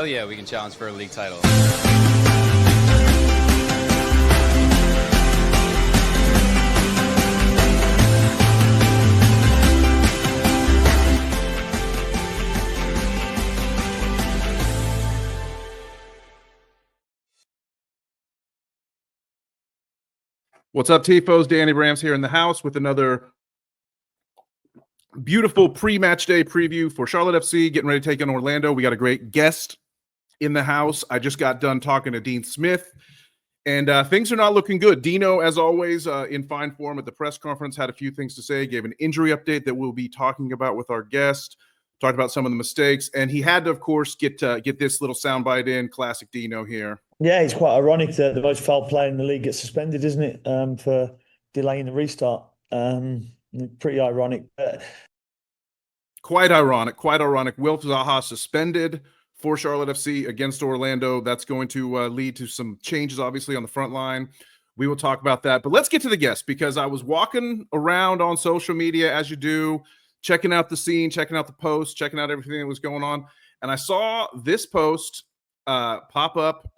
Hell yeah, we can challenge for a league title. What's up, Tifos? Danny Brams here in the house with another beautiful pre-match day preview for Charlotte FC, getting ready to take on Orlando. We got a great guest in the house. I just got done talking to Dean Smith, and things are not looking good. Dino, as always, in fine form at the press conference, had a few things to say, gave an injury update that we'll be talking about with our guest, talked about some of the mistakes, and he had to, of course, get this little soundbite in. Classic Dino here. Yeah, it's quite ironic that the most foul player in the league gets suspended, isn't it, for delaying the restart? Pretty ironic. Quite ironic. Wilf Zaha suspended for Charlotte FC against Orlando. That's going to lead to some changes, obviously, on the front line. We will talk about that. But let's get to the guest, because I was walking around on social media, as you do, checking out the scene, checking out the posts, checking out everything that was going on. And I saw this post pop up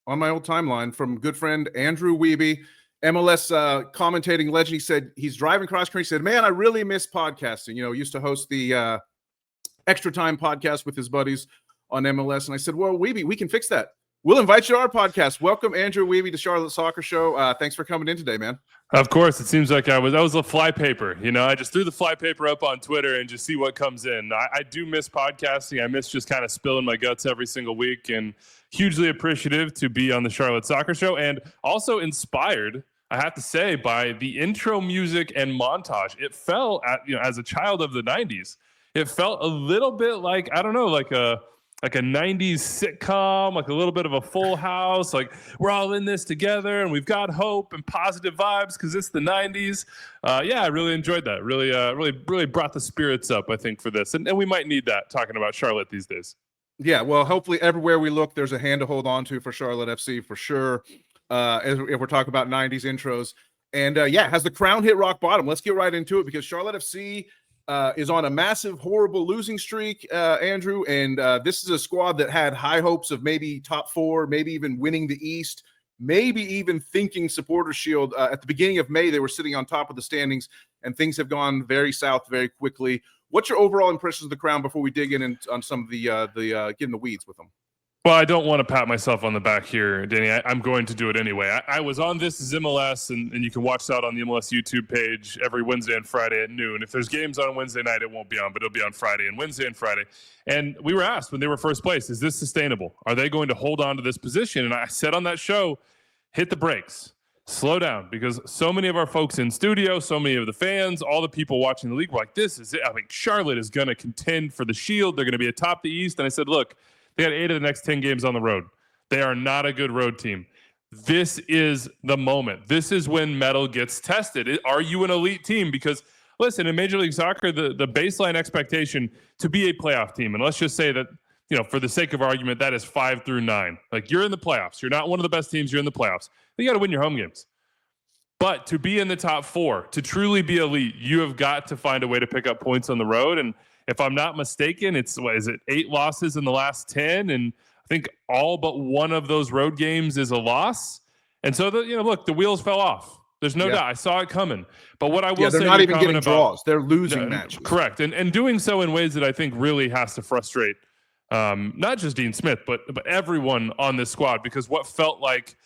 on my old timeline from good friend Andrew Wiebe, MLS commentating legend. He said he's driving cross country. He said, man, I really miss podcasting. You know, used to host the Extra Time podcast with his buddies on MLS. And I said, well, Wiebe, we can fix that. We'll invite you to our podcast. Welcome, Andrew Wiebe, to Charlotte Soccer Show. Thanks for coming in today, man. Of course. It seems like that was a flypaper. You know, I just threw the flypaper up on Twitter and just see what comes in. I do miss podcasting. I miss just kind of spilling my guts every single week, and hugely appreciative to be on the Charlotte Soccer Show, and also inspired, I have to say, by the intro music and montage. It felt, as a child of the 90s, it felt a little bit like, I don't know, like a 90s sitcom, like a little bit of a Full House, like we're all in this together and we've got hope and positive vibes because it's the 90s. Yeah, I really enjoyed that. Really brought the spirits up, I think, for this. And we might need that talking about Charlotte these days. Yeah, well, hopefully everywhere we look, there's a hand to hold on to for Charlotte FC for sure. If we're talking about 90s intros. And has the crown hit rock bottom? Let's get right into it, because Charlotte FC is on a massive, horrible losing streak, Andrew. And this is a squad that had high hopes of maybe top four, maybe even winning the East, maybe even thinking Supporters Shield. At the beginning of May, they were sitting on top of the standings, and things have gone very south very quickly. What's your overall impressions of the crown before we dig in on some of the get in the weeds with them? Well, I don't want to pat myself on the back here, Danny. I'm going to do it anyway. I was on This is MLS, and you can watch that on the MLS YouTube page every Wednesday and Friday at noon. If there's games on Wednesday night, it won't be on, but it'll be on Friday and Wednesday and Friday. And we were asked when they were first place, is this sustainable? Are they going to hold on to this position? And I said on that show, hit the brakes. Slow down, because so many of our folks in studio, so many of the fans, all the people watching the league were like, this is it. I mean, Charlotte is going to contend for the Shield. They're going to be atop the East. And I said, look, they got 8 of the next 10 games on the road. They are not a good road team. This is the moment. This is when metal gets tested. Are you an elite team? Because, listen, in Major League Soccer, the baseline expectation to be a playoff team, and let's just say that, for the sake of argument, that is 5 through 9. Like, you're in the playoffs. You're not one of the best teams. You're in the playoffs. You got to win your home games. But to be in the top 4, to truly be elite, you have got to find a way to pick up points on the road. And if I'm not mistaken, it's 8 losses in the last 10, and I think all but one of those road games is a loss. And so look, the wheels fell off. There's no doubt. I saw it coming. But what I will say, they're not even getting draws. They're losing matches. Correct, and doing so in ways that I think really has to frustrate not just Dean Smith, but everyone on this squad, because what felt like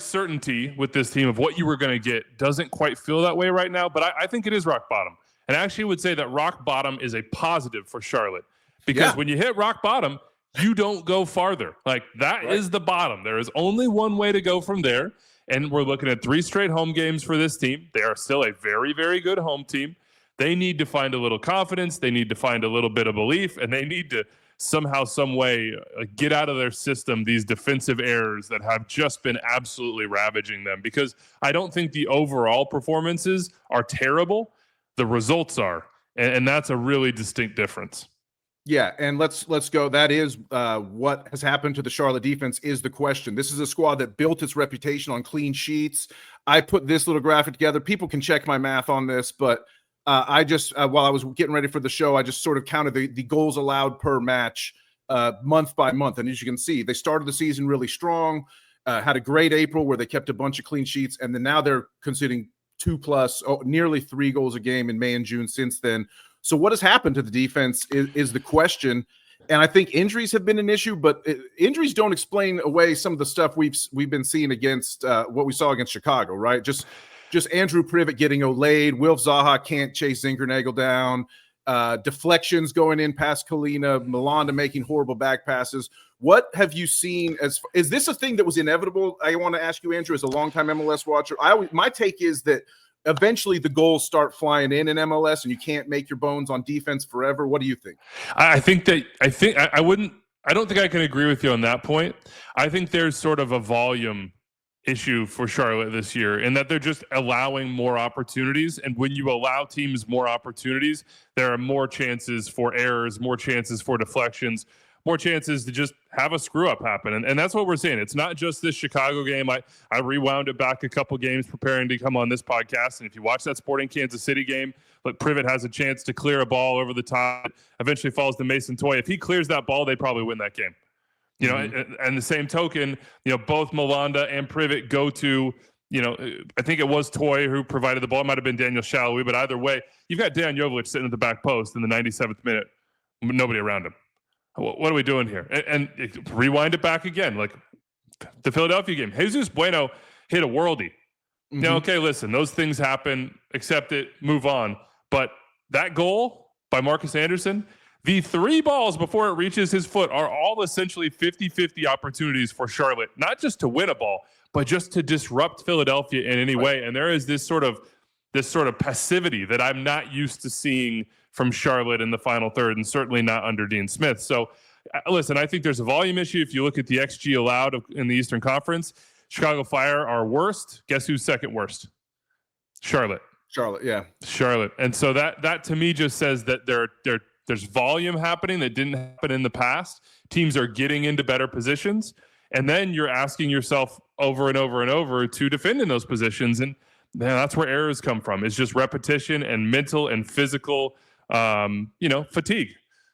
certainty with this team of what you were going to get doesn't quite feel that way right now. But I think it is rock bottom. And I actually would say that rock bottom is a positive for Charlotte, because when you hit rock bottom, you don't go farther. Like, that is the bottom. There is only one way to go from there. And we're looking at 3 straight home games for this team. They are still a very, very good home team. They need to find a little confidence. They need to find a little bit of belief, and they need to somehow, some way, get out of their system these defensive errors that have just been absolutely ravaging them. Because I don't think the overall performances are terrible. The results are, and that's a really distinct difference. Yeah, and let's go. That is what has happened to the Charlotte defense is the question. This is a squad that built its reputation on clean sheets. I put this little graphic together. People can check my math on this, but I just while I was getting ready for the show, I just sort of counted the goals allowed per match month by month, and as you can see, they started the season really strong, had a great April where they kept a bunch of clean sheets, and then now they're conceding 2+, nearly 3 goals a game in May and June since then. So what has happened to the defense is the question. And I think injuries have been an issue, but injuries don't explain away some of the stuff we've been seeing against what we saw against Chicago, right? Just Andrew Privet getting olayed. Wilf Zaha can't chase Zinkernagel down. Deflections going in past Kalina. Milanda making horrible back passes. What have you seen? Is this a thing that was inevitable? I want to ask you, Andrew, as a longtime MLS watcher. My take is that eventually the goals start flying in MLS and you can't make your bones on defense forever. What do you think? I don't think I can agree with you on that point. I think there's sort of a volume issue for Charlotte this year in that they're just allowing more opportunities. And when you allow teams more opportunities, there are more chances for errors, more chances for deflections, more chances to just have a screw up happen. And that's what we're seeing. It's not just this Chicago game. I rewound it back a couple games preparing to come on this podcast. And if you watch that Sporting Kansas City game, look, Privet has a chance to clear a ball over the top, eventually falls to Mason Toye. If he clears that ball, they probably win that game. You know, and the same token, both Milanda and Privet go to, I think it was Toye who provided the ball. It might have been Daniel Shalhoub, but either way, you've got Dejan Jovic sitting at the back post in the 97th minute, nobody around him. What are we doing here? And rewind it back again, like the Philadelphia game. Jesus Bueno hit a worldie. Now, okay, listen, those things happen, accept it, move on. But that goal by Marcus Anderson, the 3 balls before it reaches his foot are all essentially 50-50 opportunities for Charlotte, not just to win a ball, but just to disrupt Philadelphia in any way. And there is this sort of passivity that I'm not used to seeing from Charlotte in the final third, and certainly not under Dean Smith. So, listen, I think there's a volume issue. If you look at the XG allowed in the Eastern Conference, Chicago Fire are worst. Guess who's second worst? Charlotte, yeah. Charlotte. And so that to me just says that there's volume happening that didn't happen in the past. Teams are getting into better positions, and then you're asking yourself over and over and over to defend in those positions, and that's where errors come from. It's just repetition and mental and physical fatigue.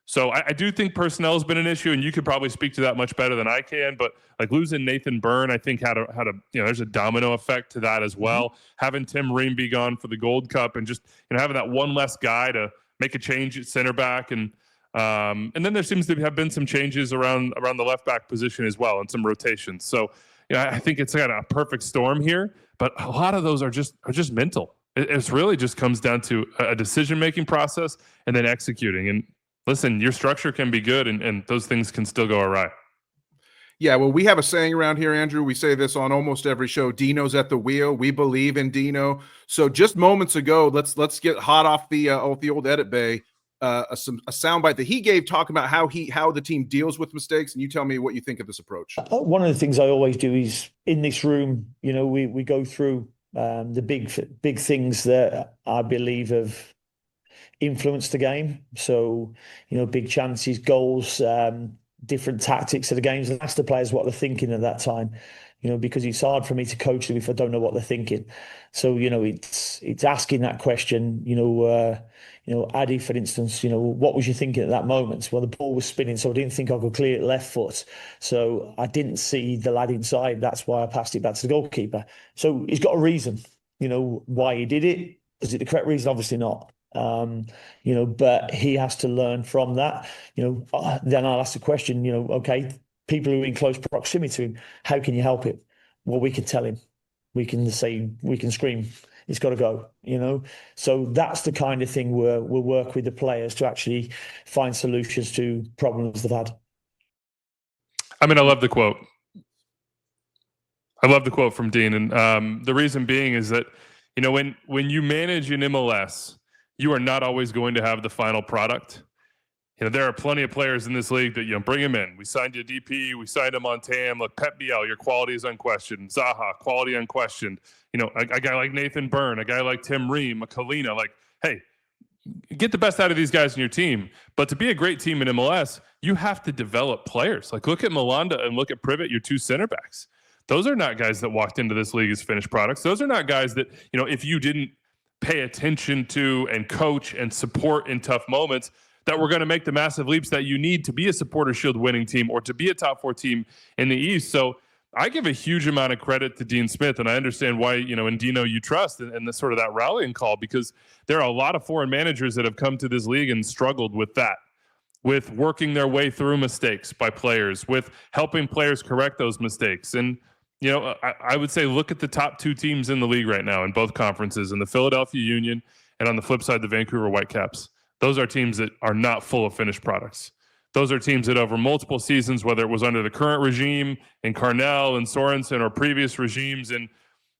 So I do think personnel has been an issue, and you could probably speak to that much better than I can. But like losing Nathan Byrne, I think had a there's a domino effect to that as well. Having Tim Ream be gone for the Gold Cup, and just having that one less guy to make a change at center back, and then there seems to have been some changes around the left back position as well, and some rotations. So I think it's got a perfect storm here, but a lot of those are just mental. It really just comes down to a decision-making process and then executing. And listen, your structure can be good, and those things can still go awry. Yeah, well, we have a saying around here, Andrew. We say this on almost every show. Dino's at the wheel. We believe in Dino. So just moments ago, let's get hot off the old edit bay. A soundbite that he gave talking about how the team deals with mistakes, and you tell me what you think of this approach. One of the things I always do is in this room, we go through the big things that I believe have influenced the game. So, big chances, goals, different tactics of the games, and ask the players what they're thinking at that time. Because it's hard for me to coach them if I don't know what they're thinking. So, it's asking that question. Addy, for instance, what was you thinking at that moment? Well, the ball was spinning, so I didn't think I could clear it left foot. So I didn't see the lad inside. That's why I passed it back to the goalkeeper. So he's got a reason, why he did it. Is it the correct reason? Obviously not. But he has to learn from that. Then I'll ask the question, okay, people who are in close proximity to him, how can you help him? Well, we can tell him. We can say, we can scream, it's got to go, So that's the kind of thing we'll work with the players to actually find solutions to problems they've had. I mean, I love the quote. I love the quote from Dean. And the reason being is that, when you manage in MLS, you are not always going to have the final product. There are plenty of players in this league that, bring him in. We signed you a DP. We signed him on TAM. Look, Pep Biel, your quality is unquestioned. Zaha, quality unquestioned. A guy like Nathan Byrne, a guy like Tim Ream, a Kalina. Like, hey, get the best out of these guys in your team. But to be a great team in MLS, you have to develop players. Like, look at Milanda and look at Privet, your 2 center backs. Those are not guys that walked into this league as finished products. Those are not guys that, if you didn't pay attention to and coach and support in tough moments that we're going to make the massive leaps that you need to be a Supporter Shield winning team or to be a top 4 team in the East. So I give a huge amount of credit to Dean Smith, and I understand why, in Dino you trust and the sort of that rallying call, because there are a lot of foreign managers that have come to this league and struggled with that, with working their way through mistakes by players, with helping players correct those mistakes. And, I would say look at the top 2 teams in the league right now in both conferences, in the Philadelphia Union and on the flip side, the Vancouver Whitecaps. Those are teams that are not full of finished products. Those are teams that over multiple seasons, whether it was under the current regime in Carnell and Sorensen or previous regimes, and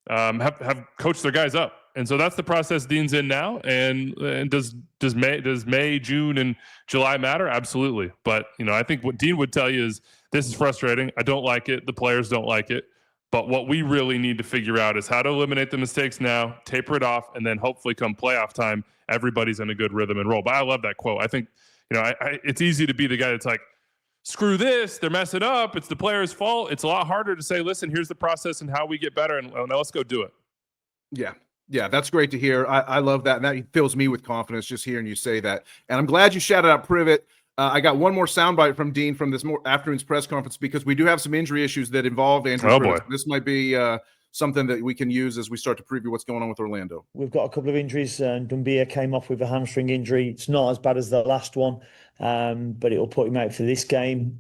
have coached their guys up. And so that's the process Dean's in now. And does May, June, and July matter? Absolutely. But, I think what Dean would tell you is this is frustrating. I don't like it. The players don't like it. But what we really need to figure out is how to eliminate the mistakes now, taper it off, and then hopefully come playoff time, everybody's in a good rhythm and roll. But I love that quote. I think, it's easy to be the guy that's like, screw this, they're messing up, it's the player's fault. It's a lot harder to say, listen, here's the process and how we get better, and now let's go do it. Yeah, that's great to hear. I love that, and that fills me with confidence just hearing you say that. And I'm glad you shouted out Privet. I got one more soundbite from Dean from this afternoon's press conference, because we do have some injury issues that involve Andrew Privet. This might be something that we can use as we start to preview what's going on with Orlando. We've got a couple of injuries. Dumbia came off with a hamstring injury. It's not as bad as the last one, but it'll put him out for this game.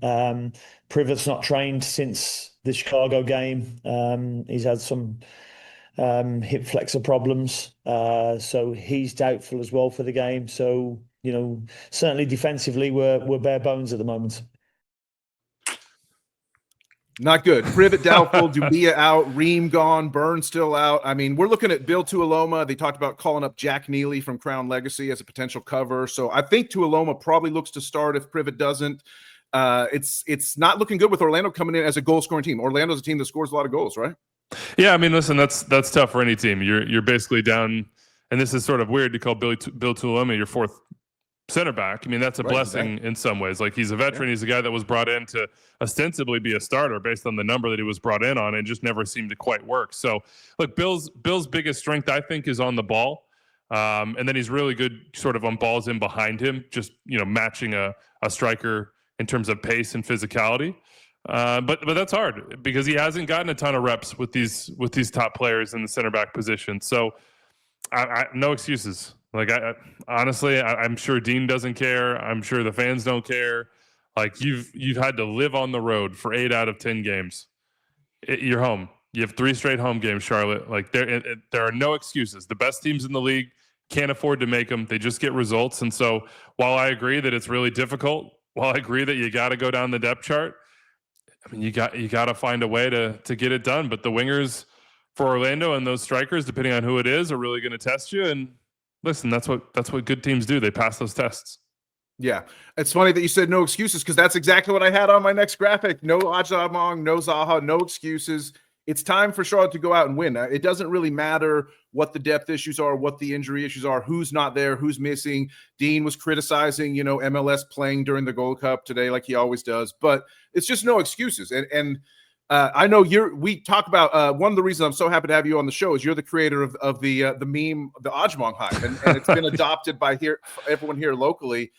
Privet's not trained since the Chicago game. He's had some hip flexor problems, so he's doubtful as well for the game. So, certainly defensively, we're bare bones at the moment. Not good. Privet doubtful, Dumbia out, Ream gone, Burns still out. I mean, we're looking at Bill Tuiloma. They talked about calling up Jack Neely from Crown Legacy as a potential cover. So I think Tuiloma probably looks to start if Privet doesn't. It's not looking good with Orlando coming in as a goal-scoring team. Orlando's a team that scores a lot of goals, right? Yeah, I mean, listen, that's tough for any team. You're basically down, and this is sort of weird to call Bill Tuiloma your 4th center back. I mean, that's a blessing in some ways. Like, he's a veteran. Yeah. He's a guy that was brought in to ostensibly be a starter based on the number that he was brought in on, and just never seemed to quite work. So, look, Bill's biggest strength, I think, is on the ball. And then he's really good sort of on balls in behind him, just, matching a striker in terms of pace and physicality. But that's hard because he hasn't gotten a ton of reps with these top players in the center back position. So I no excuses. Like, honestly, I'm sure Dean doesn't care. I'm sure the fans don't care. Like, you've had to live on the road for 8 out of 10 games. You're home. You have 3 straight home games, Charlotte. Like, there are no excuses. The best teams in the league can't afford to make them. They just get results. And so while I agree that it's really difficult, while I agree that you got to go down the depth chart, I mean, you got to find a way to get it done. But the wingers for Orlando and those strikers, depending on who it is, are really going to test you. And listen, that's what good teams do. They pass those tests. Yeah. It's funny that you said no excuses, because that's exactly what I had on my next graphic. No Agyemang, no Zaha, no excuses. It's time for Charlotte to go out and win. It doesn't really matter what the depth issues are, what the injury issues are, who's not there, who's missing. Dean was criticizing, MLS playing during the Gold Cup today, like he always does, but it's just no excuses. And I know we talk about one of the reasons I'm so happy to have you on the show is you're the creator of the meme, the Agyemang hype, and it's been adopted by everyone here locally.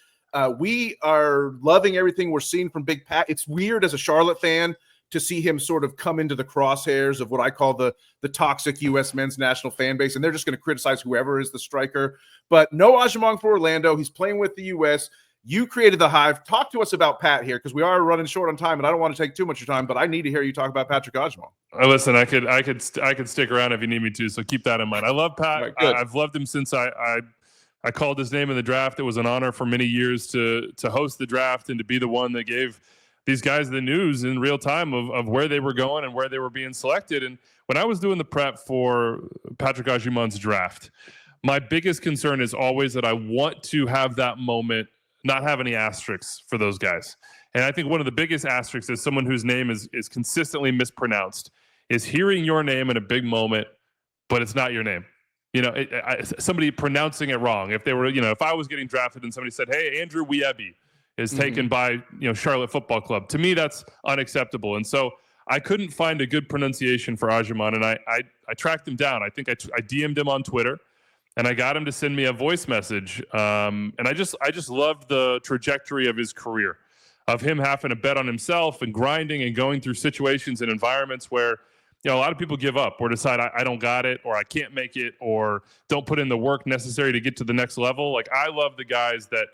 We are loving everything we're seeing from Big Pat. It's weird as a Charlotte fan to see him sort of come into the crosshairs of what I call the toxic U.S. men's national fan base, and they're just going to criticize whoever is the striker. But no Agyemang for Orlando. He's playing with the U.S. You created the hive. Talk to us about Pat here, because we are running short on time, and I don't want to take too much of your time, but I need to hear you talk about Patrick Agyemang. Listen, I could stick around if you need me to, so keep that in mind. I love Pat. Right, I've loved him since I called his name in the draft. It was an honor for many years to host the draft and to be the one that gave these guys the news in real time of where they were going and where they were being selected. And when I was doing the prep for Patrick Agyemang's draft, my biggest concern is always that I want to have that moment not have any asterisks for those guys. And I think one of the biggest asterisks is someone whose name is consistently mispronounced, is hearing your name in a big moment, but it's not your name. Somebody pronouncing it wrong. If they were, if I was getting drafted and somebody said, "Hey, Andrew Wiebe is taken by Charlotte Football Club," to me that's unacceptable. And so I couldn't find a good pronunciation for Agyemang, and I tracked him down. I think I DM'd him on Twitter, and I got him to send me a voice message. And I just loved the trajectory of his career, of him having to bet on himself and grinding and going through situations and environments where, a lot of people give up or decide I don't got it, or I can't make it, or don't put in the work necessary to get to the next level. Like, I love the guys that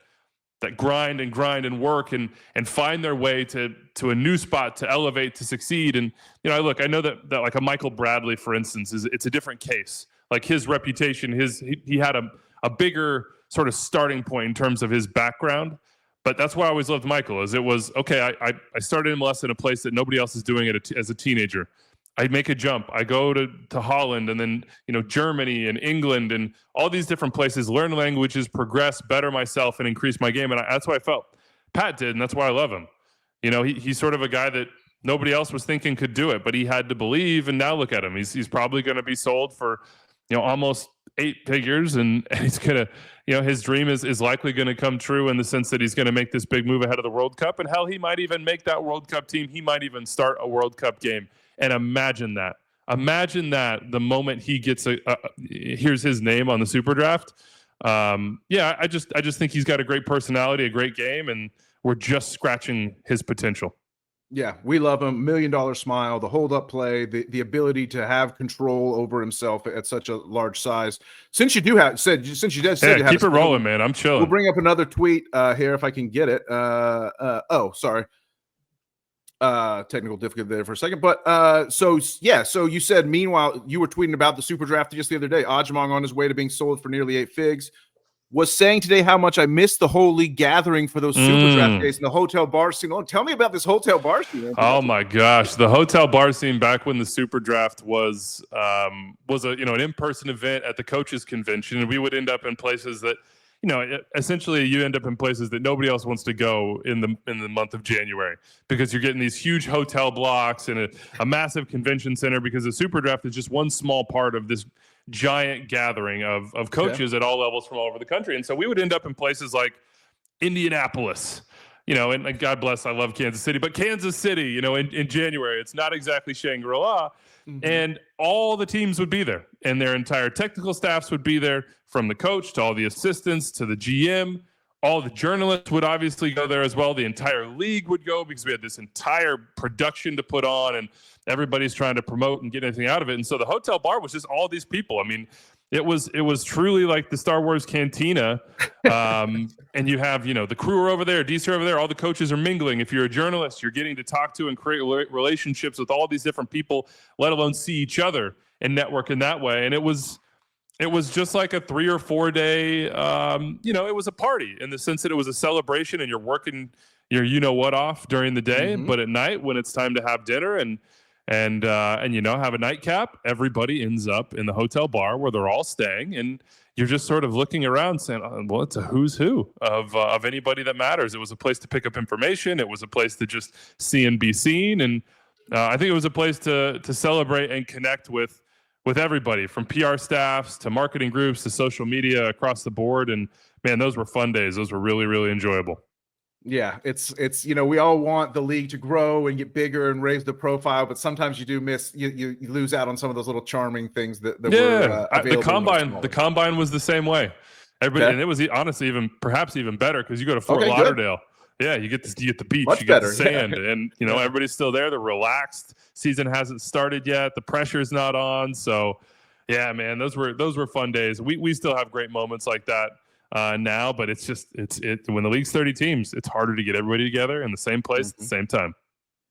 grind and work and find their way to a new spot, to elevate, to succeed. And, I know that like a Michael Bradley, for instance, it's a different case. Like, his reputation, he had a bigger sort of starting point in terms of his background. But that's why I always loved Michael, is it was, okay, I started MLS in a place that nobody else is doing it as a teenager. I make a jump. I go to Holland, and then, Germany and England and all these different places, learn languages, progress, better myself, and increase my game. And that's what I felt Pat did, and that's why I love him. He's sort of a guy that nobody else was thinking could do it, but he had to believe. And now look at him. He's probably going to be sold for, almost 8 figures, and he's going to, his dream is likely going to come true in the sense that he's going to make this big move ahead of the World Cup. And hell, he might even make that World Cup team. He might even start a World Cup game. And imagine that the moment he gets here's his name on the Super Draft. I just think he's got a great personality, a great game, and we're just scratching his potential. Yeah, we love him. $1 million smile, the hold-up play, the ability to have control over himself at such a large size. Since you do have said, since you just said, keep it rolling, man. I'm chilling. We'll bring up another tweet here if I can get it. Sorry. Technical difficulty there for a second, but so you said, meanwhile, you were tweeting about the Super Draft just the other day. Agyemang, on his way to being sold for nearly 8 figs, was saying today how much I missed the whole league gathering for those Super Draft days in the hotel bar scene. Oh, tell me about this hotel bar scene. Oh my gosh, the hotel bar scene back when the Super Draft was an in-person event at the coaches convention, and we would end up in places that, essentially you end up in places that nobody else wants to go in the month of January, because you're getting these huge hotel blocks and a massive convention center, because the Super Draft is just one small part of this giant gathering of coaches at all levels from all over the country. And so we would end up in places like Indianapolis, and God bless, I love Kansas City, but Kansas City, in January, it's not exactly Shangri-La. Mm-hmm. And all the teams would be there, and their entire technical staffs would be there, from the coach to all the assistants to the GM. All the journalists would obviously go there as well. The entire league would go, because we had this entire production to put on, and everybody's trying to promote and get anything out of it. And so the hotel bar was just all these people. I mean, it was truly like the Star Wars cantina. And you have, the crew are over there, DC are over there. All the coaches are mingling. If you're a journalist, you're getting to talk to and create relationships with all these different people, let alone see each other and network in that way. And it was just like a 3 or 4 day, it was a party in the sense that it was a celebration, and you're working your off during the day, mm-hmm. but at night when it's time to have dinner and have a nightcap, everybody ends up in the hotel bar where they're all staying, and you're just sort of looking around saying, well, it's a who's who of anybody that matters. It was a place to pick up information. It was a place to just see and be seen. And I think it was a place to celebrate and connect with everybody, from PR staffs to marketing groups to social media across the board. And man, those were fun days. Those were really, really enjoyable. Yeah, it's we all want the league to grow and get bigger and raise the profile, but sometimes you do miss, you lose out on some of those little charming things that were available. The combine was the same way. Everybody, and it was honestly perhaps even better, because you go to Fort Lauderdale. Good. Yeah, you get the beach, you get the sand, and everybody's still there. They're relaxed. Season hasn't started yet. The pressure's not on. So, yeah, man, those were fun days. We still have great moments like that now, but it's when the league's 30 teams, it's harder to get everybody together in the same place at the same time.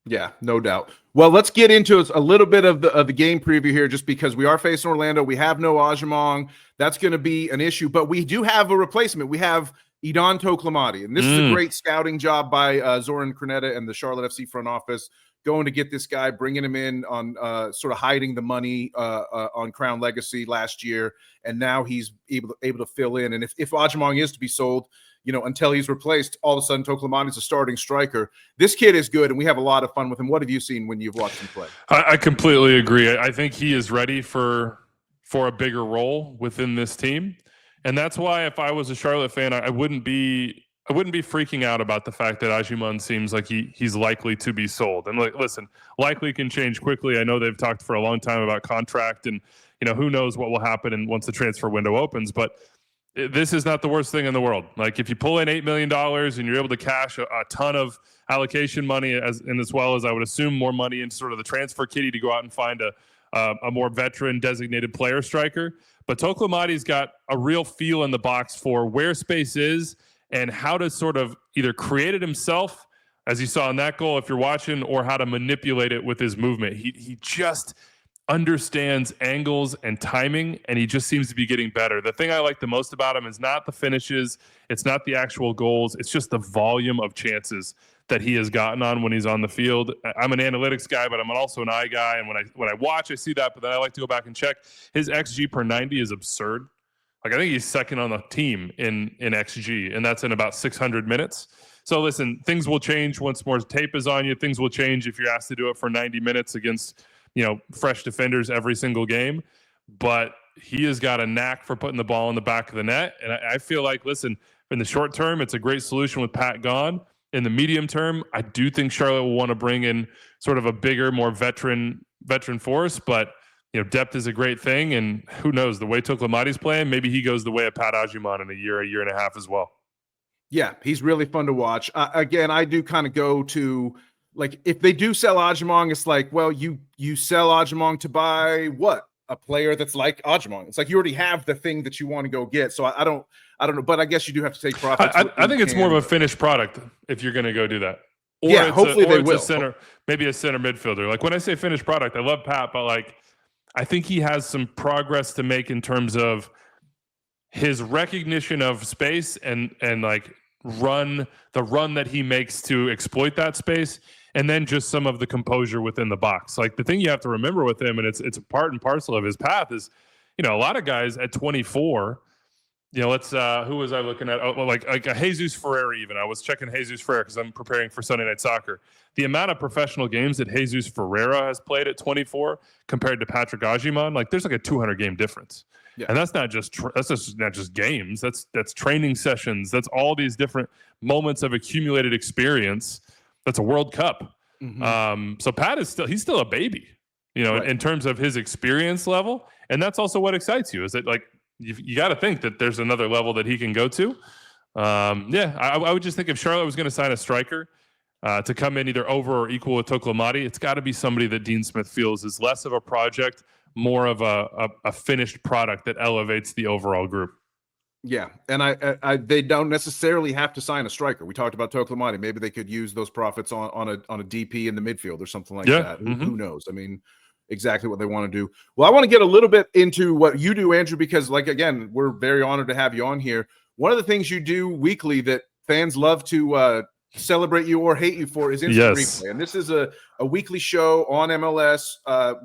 Yeah, no doubt. Well, let's get into a little bit of the game preview here, just because we are facing Orlando. We have no Agyemang. That's going to be an issue, but we do have a replacement. We have Idan Toklamati, and this is a great scouting job by Zoran Krneta and the Charlotte FC front office, going to get this guy, bringing him in on sort of hiding the money on Crown Legacy last year, and now he's able to fill in. And if Agyemang is to be sold, until he's replaced, all of a sudden Toklamati's a starting striker. This kid is good, and we have a lot of fun with him. What have you seen when you've watched him play? I completely agree. I think he is ready for a bigger role within this team. And that's why, if I was a Charlotte fan, I wouldn't be freaking out about the fact that Agyemang seems like he's likely to be sold. And listen, likely can change quickly. I know they've talked for a long time about contract, and who knows what will happen once the transfer window opens. But this is not the worst thing in the world. Like, if you pull in $8 million and you're able to cash a ton of allocation money, as well as I would assume more money into sort of the transfer kitty to go out and find a more veteran designated player striker. But Toklamati's got a real feel in the box for where space is and how to sort of either create it himself, as you saw in that goal if you're watching, or how to manipulate it with his movement. He just understands angles and timing, and he just seems to be getting better. The thing I like the most about him is not the finishes, it's not the actual goals, it's just the volume of chances that he has gotten on when he's on the field. I'm an analytics guy, but I'm also an eye guy, and when I watch, I see that, but then I like to go back and check. His XG per 90 is absurd. Like, I think he's second on the team in XG, and that's in about 600 minutes. So listen, things will change once more tape is on you. Things will change if you're asked to do it for 90 minutes against fresh defenders every single game. But he has got a knack for putting the ball in the back of the net. And I feel like, listen, in the short term, it's a great solution with Pat gone. In the medium term, I do think Charlotte will want to bring in sort of a bigger, more veteran force. But depth is a great thing. And who knows, the way Toklamati's playing, maybe he goes the way of Pat Agyemang in a year and a half as well. Yeah, he's really fun to watch. Again, I do kind of go to, like, if they do sell Agyemang, it's like, well, you sell Agyemang to buy what? A player that's like Agyemang. It's like you already have the thing that you want to go get. So I don't know, but I guess you do have to take profits. I think it's more of a finished product if you're going to go do that. Or yeah, hopefully they will. Maybe a center midfielder. Like, when I say finished product, I love Pat, but like, I think he has some progress to make in terms of his recognition of space and like the run that he makes to exploit that space, and then just some of the composure within the box. Like, the thing you have to remember with him, and it's a part and parcel of his path, is a lot of guys at 24, let's who was I looking at? Oh, like a Jesus Ferreira. Even I was checking Jesus Ferreira because I'm preparing for Sunday Night Soccer. The amount of professional games that Jesus Ferreira has played at 24 compared to Patrick Agyemang, like, there's like a 200 game difference. Yeah. And that's not just not just games. That's training sessions. That's all these different moments of accumulated experience. That's a World Cup. Mm-hmm. So Pat he's still a baby, right, in terms of his experience level. And that's also what excites you, is that, like, you got to think that there's another level that he can go to. I would just think if Charlotte was going to sign a striker to come in either over or equal with Toklamati, it's got to be somebody that Dean Smith feels is less of a project, more of a finished product that elevates the overall group. Yeah, and they don't necessarily have to sign a striker. We talked about Toklamati. Maybe they could use those profits on a DP in the midfield or something like that. Mm-hmm. Who knows? I mean, exactly what they want to do. Well, I want to get a little bit into what you do, Andrew, because, like, again, we're very honored to have you on here. One of the things you do weekly that fans love to celebrate you or hate you for is instant replay. And this is a weekly show on MLS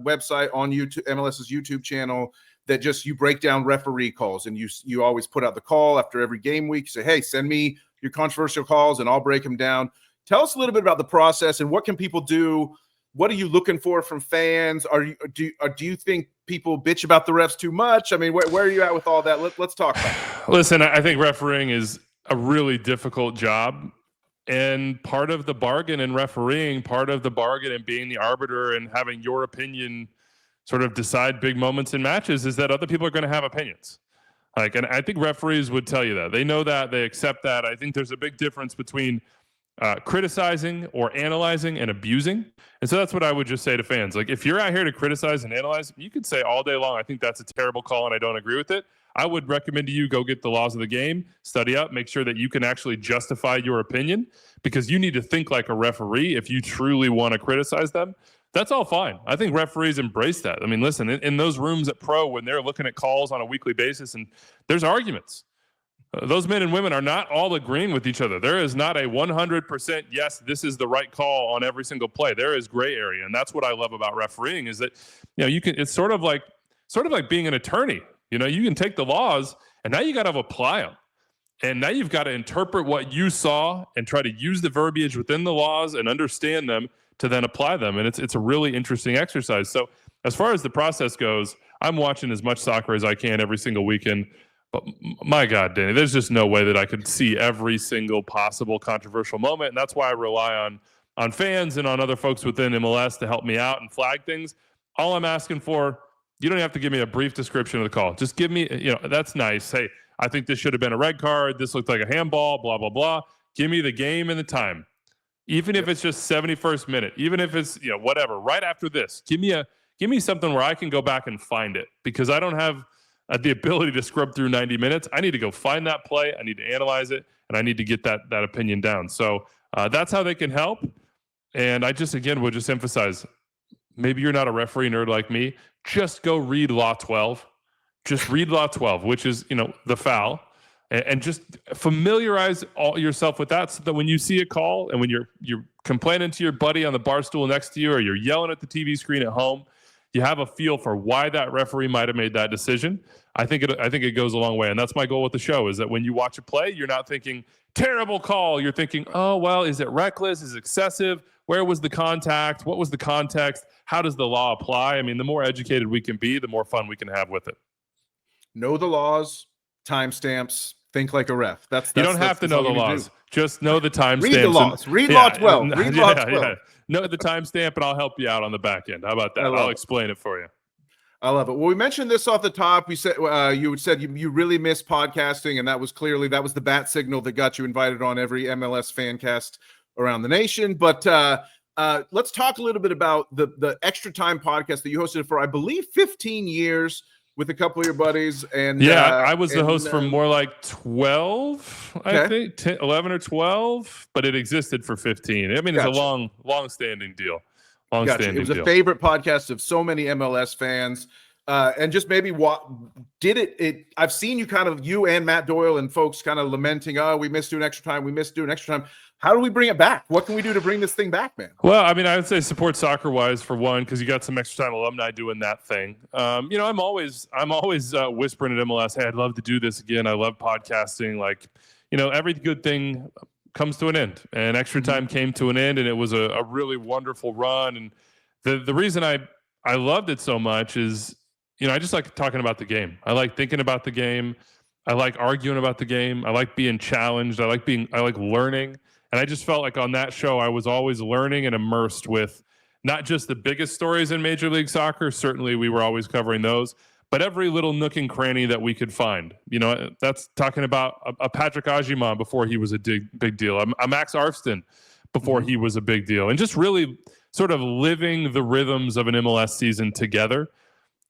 website, on YouTube, MLS's YouTube channel, that just you break down referee calls, and you always put out the call after every game week. You say, hey, send me your controversial calls and I'll break them down. Tell us a little bit about the process and what can people do. What are you looking for from fans? Do you think people bitch about the refs too much? I mean, where are you at with all that? Let's talk about it. Listen, I think refereeing is a really difficult job. And part of the bargain in refereeing, part of the bargain in being the arbiter and having your opinion sort of decide big moments in matches, is that other people are going to have opinions. Like, and I think referees would tell you that. They know that, they accept that. I think there's a big difference between criticizing or analyzing and abusing. And so that's what I would just say to fans. Like, if you're out here to criticize and analyze, you could say all day long, I think that's a terrible call and I don't agree with it. I would recommend to you go get the laws of the game, study up, make sure that you can actually justify your opinion, because you need to think like a referee if you truly want to criticize them. That's all fine. I think referees embrace that. I mean, listen, in those rooms at Pro, when they're looking at calls on a weekly basis and there's arguments, those men and women are not all agreeing with each other. There is not a 100% yes, this is the right call on every single play. There is gray area, and that's what I love about refereeing, is that you can. It's sort of like being an attorney. You can take the laws, and now you got to apply them, and now you've got to interpret what you saw and try to use the verbiage within the laws and understand them to then apply them. And it's a really interesting exercise. So as far as the process goes, I'm watching as much soccer as I can every single weekend. But my God, Danny, there's just no way that I could see every single possible controversial moment. And that's why I rely on fans and on other folks within MLS to help me out and flag things. All I'm asking for You don't have to give me a brief description of the call. Just give me, that's nice. Hey, I think this should have been a red card. This looked like a handball, blah, blah, blah. Give me the game and the time. Even if it's just 71st minute, even if it's, whatever, right after this, give me something where I can go back and find it, because I don't have the ability to scrub through 90 minutes. I need to go find that play. I need to analyze it, and I need to get that opinion down. So that's how they can help. And I just, again, would just emphasize, maybe you're not a referee nerd like me. Just go read Law 12. Just read Law 12, which is, the foul, and just familiarize yourself with that, so that when you see a call and when you're complaining to your buddy on the bar stool next to you, or you're yelling at the TV screen at home, you have a feel for why that referee might have made that decision. I think it goes a long way. And that's my goal with the show, is that when you watch a play, you're not thinking terrible call. You're thinking, oh, well, is it reckless? Is it excessive? Where was the contact? What was the context? How does the law apply? I mean, the more educated we can be, the more fun we can have with it. Know the laws, timestamps, think like a ref. You don't have to know the laws. Just know the timestamps. Read the laws. Read Law 12. Read Law 12. Yeah. Know the timestamp, and I'll help you out on the back end. How about that? I'll explain it for you. I love it. Well, we mentioned this off the top. We said you said you really miss podcasting, and that was the bat signal that got you invited on every MLS fan cast around the nation. But let's talk a little bit about the Extra Time podcast that you hosted for, I believe, 15 years with a couple of your buddies. And I was the host for more like 12, I think, 10, 11 or 12, but it existed for 15. I mean, it's a long-standing deal. It was a favorite podcast of so many MLS fans. And just maybe what did it I've seen you and Matt Doyle and folks kind of lamenting, oh, we missed doing extra time. How do we bring it back? What can we do to bring this thing back, man? Well, I mean, I would say support soccer wise, for one, because you got some Extra Time alumni doing that thing. I'm always whispering at MLS, hey, I'd love to do this again. I love podcasting. Like, every good thing comes to an end, and Extra Time came to an end, and it was a really wonderful run. And the reason I loved it so much is, I just like talking about the game. I like thinking about the game. I like arguing about the game. I like being challenged. I like learning. And I just felt like on that show, I was always learning and immersed with not just the biggest stories in Major League Soccer. Certainly, we were always covering those, but every little nook and cranny that we could find. That's talking about a Patrick Agyemang before he was a big deal, a Max Arfston before he was a big deal, and just really sort of living the rhythms of an MLS season together.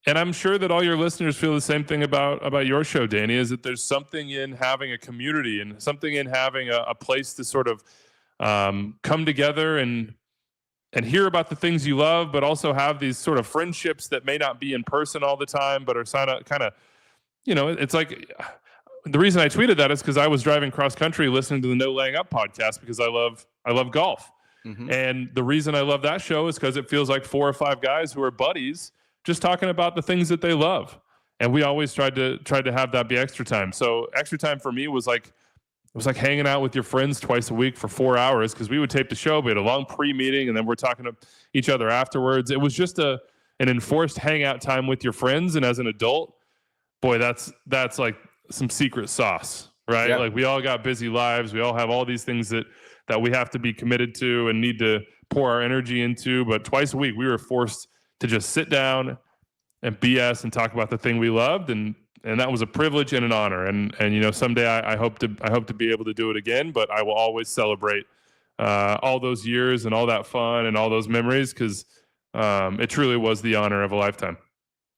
And I'm sure that all your listeners feel the same thing about your show, Danny, is that there's something in having a community and something in having a place to sort of come together and hear about the things you love, but also have these sort of friendships that may not be in person all the time, but are kind of, it's like, the reason I tweeted that is because I was driving cross country listening to the No Laying Up podcast, because I love golf. And the reason I love that show is because it feels like 4 or 5 guys who are buddies just talking about the things that they love. And we always tried to have that be Extra Time. So Extra Time for me was like hanging out with your friends twice a week for 4 hours, because we would tape the show. We had a long pre-meeting, and then we're talking to each other afterwards. It was just an enforced hangout time with your friends. And as an adult, boy, that's like some secret sauce, right? Yeah. Like, we all got busy lives. We all have all these things that we have to be committed to and need to pour our energy into. But twice a week, we were forced to just sit down and BS and talk about the thing we loved, and that was a privilege and an honor. And someday I hope to be able to do it again. But I will always celebrate all those years and all that fun and all those memories, because it truly was the honor of a lifetime.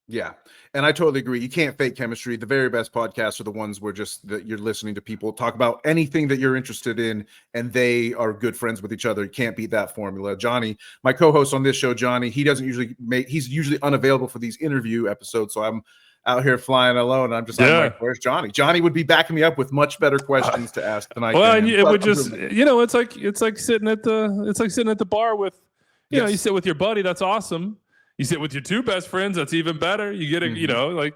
Yeah. And I totally agree. You can't fake chemistry. The very best podcasts are the ones where just that you're listening to people talk about anything that you're interested in, and they are good friends with each other. You can't beat that formula. Johnny, my co-host on this show, Johnny, he's usually unavailable for these interview episodes. So I'm out here flying alone. I'm like, where's Johnny? Johnny would be backing me up with much better questions to ask tonight. Well, and it would just, it's like sitting at the bar with, you sit with your buddy. That's awesome. You sit with your 2 best friends. That's even better. You get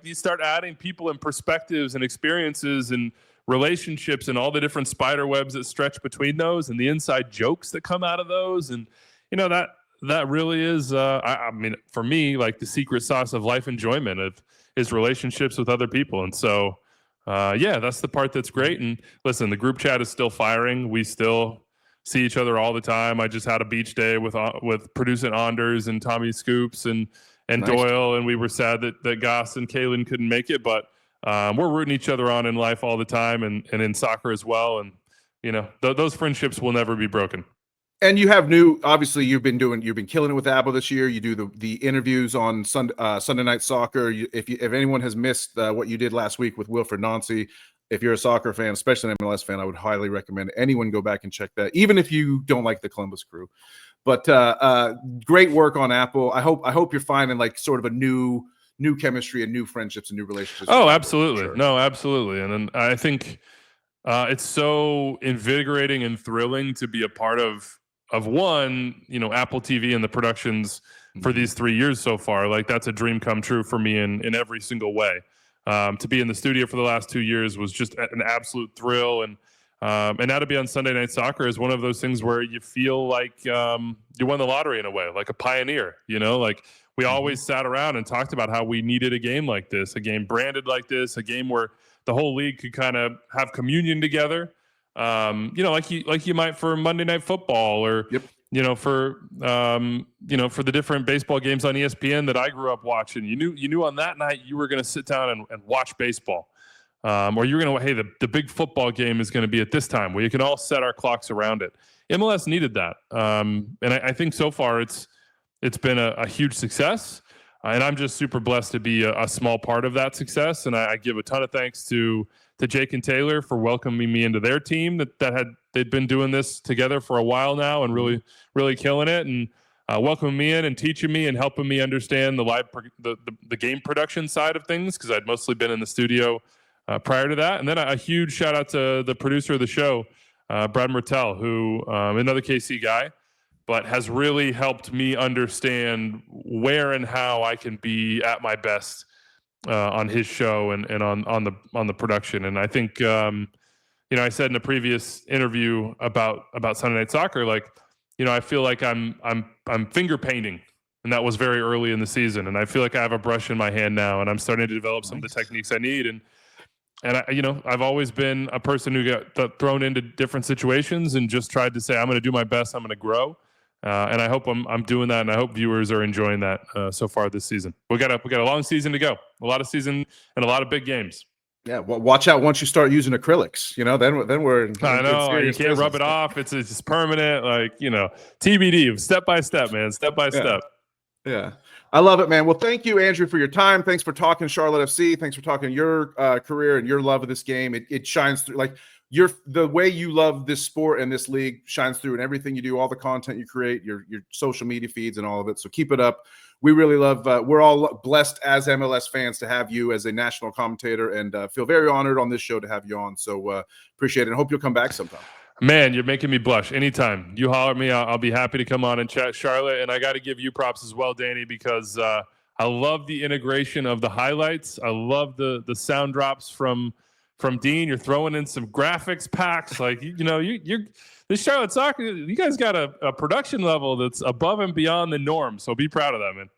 you start adding people and perspectives and experiences and relationships and all the different spider webs that stretch between those, and the inside jokes that come out of those. And, that really is, I mean, for me, like, the secret sauce of life enjoyment is relationships with other people. And so, that's the part that's great. And listen, the group chat is still firing. We still see each other all the time. I just had a beach day with producing Anders and Tommy Scoops, and and Nice. Doyle, and we were sad that Goss and Kalen couldn't make it, but we're rooting each other on in life all the time, and in soccer as well. And those friendships will never be broken. And you have obviously you've been killing it with Apple this year. You do the interviews on Sunday Night Soccer. If anyone has missed what you did last week with Wilfred Nancy, if you're a soccer fan, especially an MLS fan, I would highly recommend anyone go back and check that, even if you don't like the Columbus Crew. But great work on Apple. I hope you're finding like sort of a new chemistry and new friendships and new relationships. Oh, absolutely. Sure. No, absolutely. And then I think it's so invigorating and thrilling to be a part of one, Apple TV and the productions for these 3 years so far. Like, that's a dream come true for me in every single way. To be in the studio for the last 2 years was just an absolute thrill. And now to be on Sunday Night Soccer is one of those things where you feel like you won the lottery in a way, like a pioneer, like we always sat around and talked about how we needed a game like this, a game branded like this, a game where the whole league could kind of have communion together. Like you might for Monday Night Football, or for the different baseball games on ESPN that I grew up watching. You knew on that night you were going to sit down and watch baseball, or you're going to the big football game is going to be at this time, where you can all set our clocks around it. MLS needed that, and I think so far it's been a huge success, and I'm just super blessed to be a small part of that success. And I give a ton of thanks to Jake and Taylor for welcoming me into their team they'd been doing this together for a while now and really, really killing it, and welcoming me in and teaching me and helping me understand the game production side of things, because I'd mostly been in the studio prior to that. And then a huge shout out to the producer of the show, Brad Mertel, who another KC guy, but has really helped me understand where and how I can be at my best on his show and on the production. And I think I said in a previous interview about Sunday Night Soccer, I feel like I'm finger painting, and that was very early in the season. And I feel like I have a brush in my hand now, and I'm starting to develop some of the techniques I need. And I've always been a person who got thrown into different situations and just tried to say, I'm going to do my best, I'm going to grow. And I hope I'm doing that, and I hope viewers are enjoying that so far this season. We got a long season to go, a lot of season and a lot of big games. Yeah, well, watch out once you start using acrylics. Then we're. I know you can't rub it off. It's just permanent. TBD, step by step, man, step by step. Yeah, I love it, man. Well, thank you, Andrew, for your time. Thanks for talking Charlotte FC. Thanks for talking your career and your love of this game. It shines through. The way you love this sport and this league shines through in everything you do, all the content you create, your social media feeds and all of it. So keep it up. We really love, we're all blessed as MLS fans to have you as a national commentator, and feel very honored on this show to have you on. So appreciate it. And hope you'll come back sometime. Man, you're making me blush. Anytime you holler at me, I'll be happy to come on and chat, Charlotte. And I got to give you props as well, Danny, because I love the integration of the highlights. I love the sound drops from Dean. You're throwing in some graphics packs. You're this Charlotte Soccer, you guys got a production level that's above and beyond the norm. So be proud of that, man.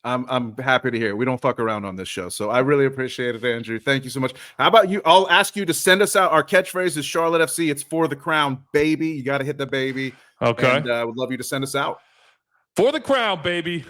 I'm happy to hear it. We don't fuck around on this show. So I really appreciate it, Andrew. Thank you so much. How about you? I'll ask you to send us out. Our catchphrase is Charlotte FC. It's for the crown, baby. You got to hit the baby. Okay. And would love you to send us out. For the crown, baby.